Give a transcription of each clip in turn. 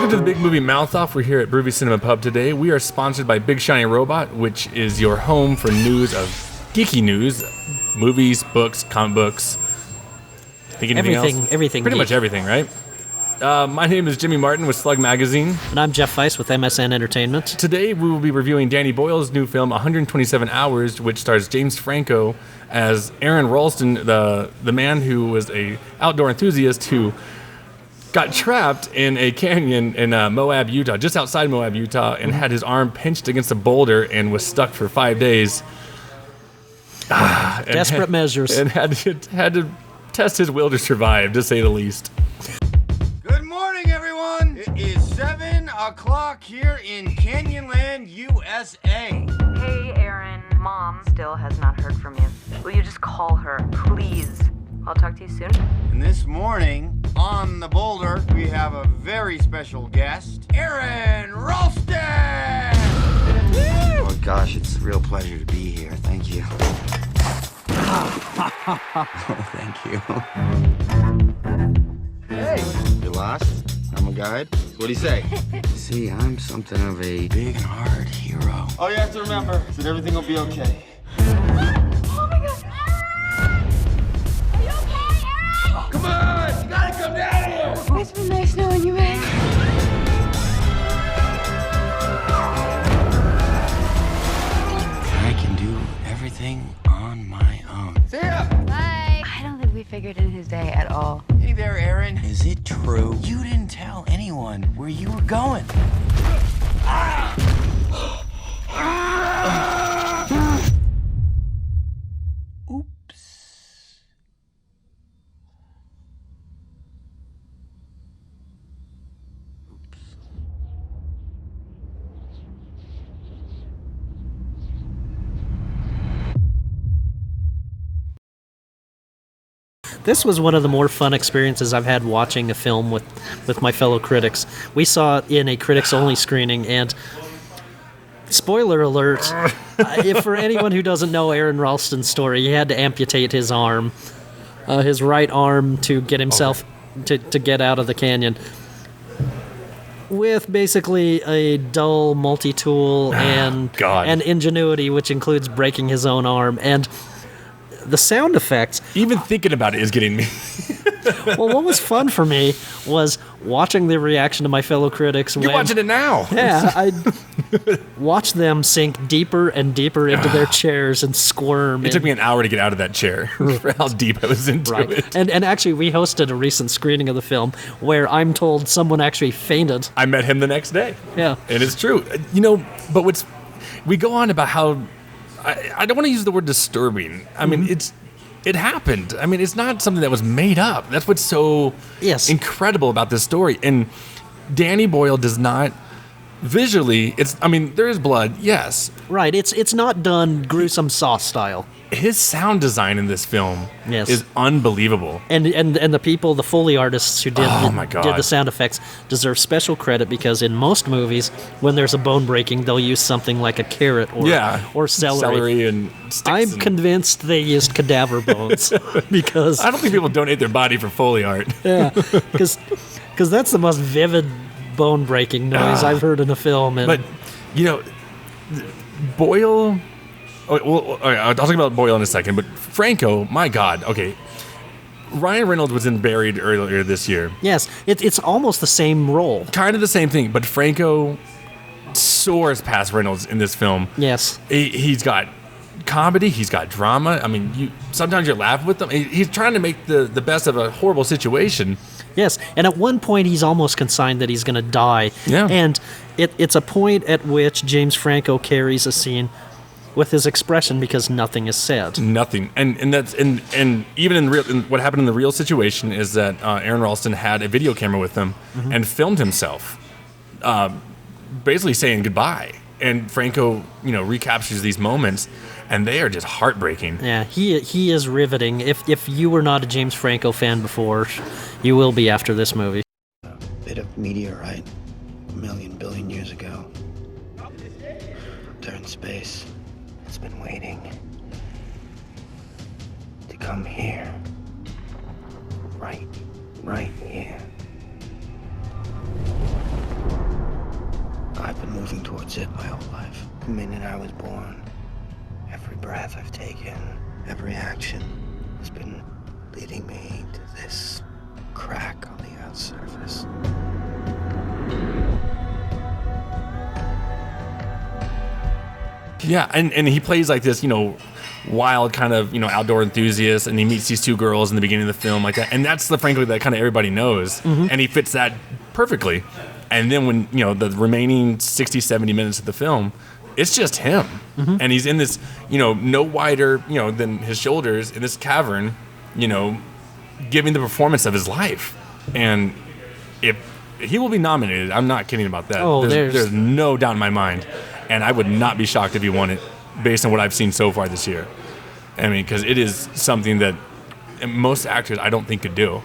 Welcome to the Big Movie Mouth Off. We're here at Broovy Cinema Pub today. We are sponsored by Big Shiny Robot, which is your home for news of geeky news, movies, books, comic books. Think anything else? Everything. Pretty much everything, right? My name is Jimmy Martin with Slug Magazine. And I'm Jeff Weiss with MSN Entertainment. Today we will be reviewing Danny Boyle's new film, 127 Hours, which stars James Franco as Aaron Ralston, the man who was a outdoor enthusiast who got trapped in a canyon in Moab, Utah, just outside Moab, Utah, and had his arm pinched against a boulder and was stuck for 5 days. Desperate measures. And had to test his will to survive, to say the least. Good morning, everyone. It is 7 o'clock here in Canyonland, USA. Hey, Aaron. Mom still has not heard from you. Will you just call her, please? I'll talk to you soon. And this morning, on the boulder, we have a very special guest, Aaron Ralston! Oh, gosh, it's a real pleasure to be here. Thank you. Oh, thank you. Hey! You lost? I'm a guide? What do you say? See, I'm something of a big and hard hero. All you have to remember is that everything will be okay. Oh my God! Are you okay, Aaron? Come on! You gotta come down here! It's been nice knowing you, man. I can do everything on my own. See ya! Bye. I don't think we figured in his day at all. Hey there, Aaron. Is it true you didn't tell anyone where you were going? Oops. This was one of the more fun experiences I've had watching a film with my fellow critics. We saw it in a critics-only screening, and spoiler alert, if for anyone who doesn't know Aaron Ralston's story, he had to amputate his arm, his right arm, to get himself to get out of the canyon. With basically a dull multi-tool and ingenuity, which includes breaking his own arm. And the sound effects... Even thinking about it is getting me. Well, what was fun for me was watching the reaction of my fellow critics. You're watching it now. Yeah, I watched them sink deeper and deeper into their chairs and squirm. It took me an hour to get out of that chair for how deep I was into it. And actually, we hosted a recent screening of the film where I'm told someone actually fainted. I met him the next day. Yeah. And it's true. But we go on about how... I don't want to use the word disturbing. I mean, it happened. I mean, it's not something that was made up. That's what's so incredible about this story. And Danny Boyle does not visually. There is blood, yes. Right. It's not done gruesome Saw style. His sound design in this film is unbelievable. And the people, the Foley artists who did the sound effects deserve special credit, because in most movies, when there's a bone breaking, they'll use something like a carrot or celery. Celery and sticks. I'm convinced they used cadaver bones because I don't think people donate their body for Foley art. Yeah, because that's the most vivid bone breaking noise I've heard in a film. But Boyle. Well, I'll talk about Boyle in a second, but Franco, my God, okay. Ryan Reynolds was in Buried earlier this year. Yes, it's almost the same role. Kind of the same thing, but Franco soars past Reynolds in this film. Yes. He's got comedy, he's got drama. I mean, sometimes you're laughing with him. He's trying to make the best of a horrible situation. Yes, and at one point he's almost consigned that he's going to die. Yeah. And it's a point at which James Franco carries a scene with his expression because nothing is said. Nothing, and even in what happened in the real situation is that Aaron Ralston had a video camera with him and filmed himself, basically saying goodbye. And Franco, recaptures these moments, and they are just heartbreaking. Yeah, he is riveting. If you were not a James Franco fan before, you will be after this movie. A bit of meteorite, 1 billion years ago. They're in space. It's been waiting to come here. Right here. moving towards it my whole life. The minute I was born, every breath I've taken, every action has been leading me to this crack on the Earth's surface. Yeah, and he plays like this, wild kind of, outdoor enthusiast, and he meets these two girls in the beginning of the film like that. And that's frankly that kind of everybody knows. Mm-hmm. And he fits that perfectly. And then when, the remaining 60, 70 minutes of the film, it's just him. Mm-hmm. And he's in this, no wider, than his shoulders in this cavern, giving the performance of his life. And if he will be nominated, I'm not kidding about that. Oh, there's no doubt in my mind. And I would not be shocked if he won it based on what I've seen so far this year. I mean, because it is something that most actors I don't think could do.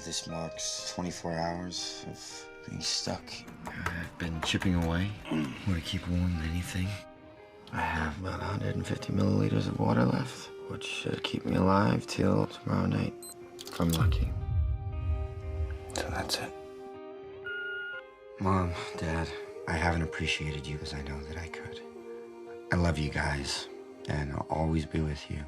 This marks 24 hours of being stuck. I've been chipping away. Want to keep warm than anything. I have about 150 milliliters of water left, which should keep me alive till tomorrow night, if I'm lucky. So that's it. Mom, Dad, I haven't appreciated you as I know that I could. I love you guys, and I'll always be with you.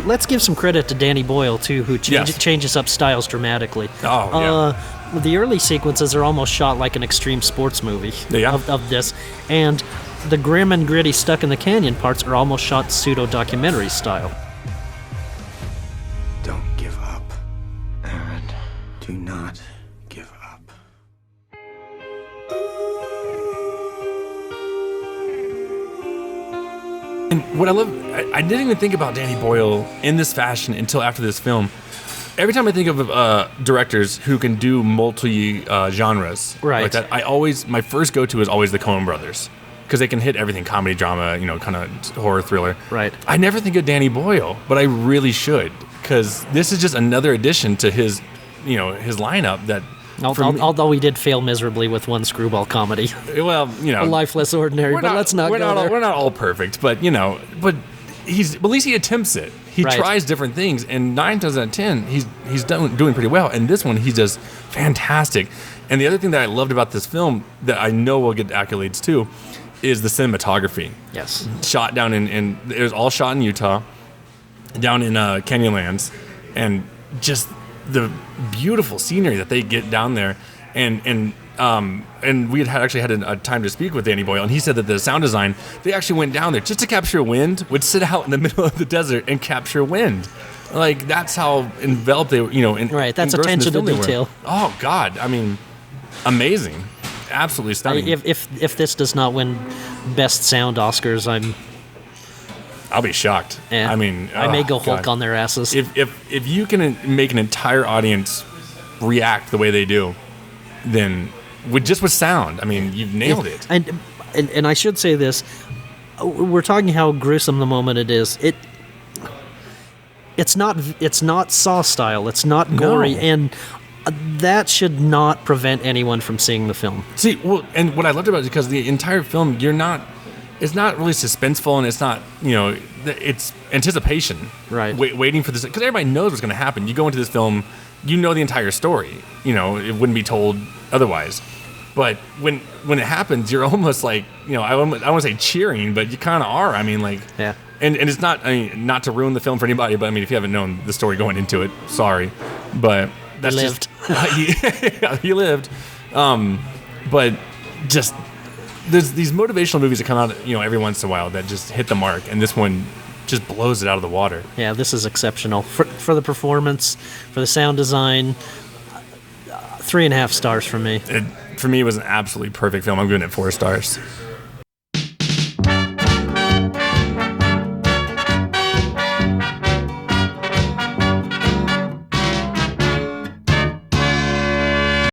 Let's give some credit to Danny Boyle, too, who Yes. changes up styles dramatically. Oh, yeah. The early sequences are almost shot like an extreme sports movie Yeah. of this. And the grim and gritty stuck in the canyon parts are almost shot pseudo-documentary style. Don't give up, Aaron. Do not give up. And what I love, I didn't even think about Danny Boyle in this fashion until after this film. Every time I think of directors who can do multi-genres Right. like that, my first go-to is always the Coen brothers. Because they can hit everything, comedy, drama, kind of horror, thriller. Right. I never think of Danny Boyle, but I really should. Because this is just another addition to his lineup that... Although we did fail miserably with one screwball comedy. Well, A Life Less Ordinary, but let's not go there. We're not all perfect, but but at least he attempts it. He Right. tries different things, and 9 times out of 10, he's doing pretty well. And this one, he's just fantastic. And the other thing that I loved about this film that I know will get accolades too is the cinematography. Yes. Shot down in it was all shot in Utah, down in Canyonlands, and just the beautiful scenery that they get down there, and we had actually had a time to speak with Danny Boyle, and he said that the sound design, they actually went down there just to capture wind, would sit out in the middle of the desert and capture wind. Like, that's how enveloped they were, Right, that's engrossed in this attention to film they were. detail. Oh God, I mean, amazing, absolutely stunning. If this does not win Best Sound Oscars, I'll be shocked. I mean, I may oh, go Hulk God. on their asses. If you can make an entire audience react the way they do, then with sound, I mean, you've nailed it. And I should say this: we're talking how gruesome the moment it is. It's not Saw style. It's not gory, No. and that should not prevent anyone from seeing the film. See, well, and what I loved about it is because the entire film, it's not really suspenseful, and it's not, it's anticipation. Right. Waiting for this, because everybody knows what's going to happen. You go into this film, the entire story. It wouldn't be told otherwise. But when it happens, you're almost like, I don't want to say cheering, but you kind of are. I mean, like, Yeah. And it's not, not to ruin the film for anybody, but I mean, if you haven't known the story going into it, sorry. But that's lived. He lived. But just there's these motivational movies that come out, every once in a while that just hit the mark, and this one just blows it out of the water. Yeah, this is exceptional for the performance, for the sound design. 3.5 stars for me. For me, it was an absolutely perfect film. I'm giving it 4 stars.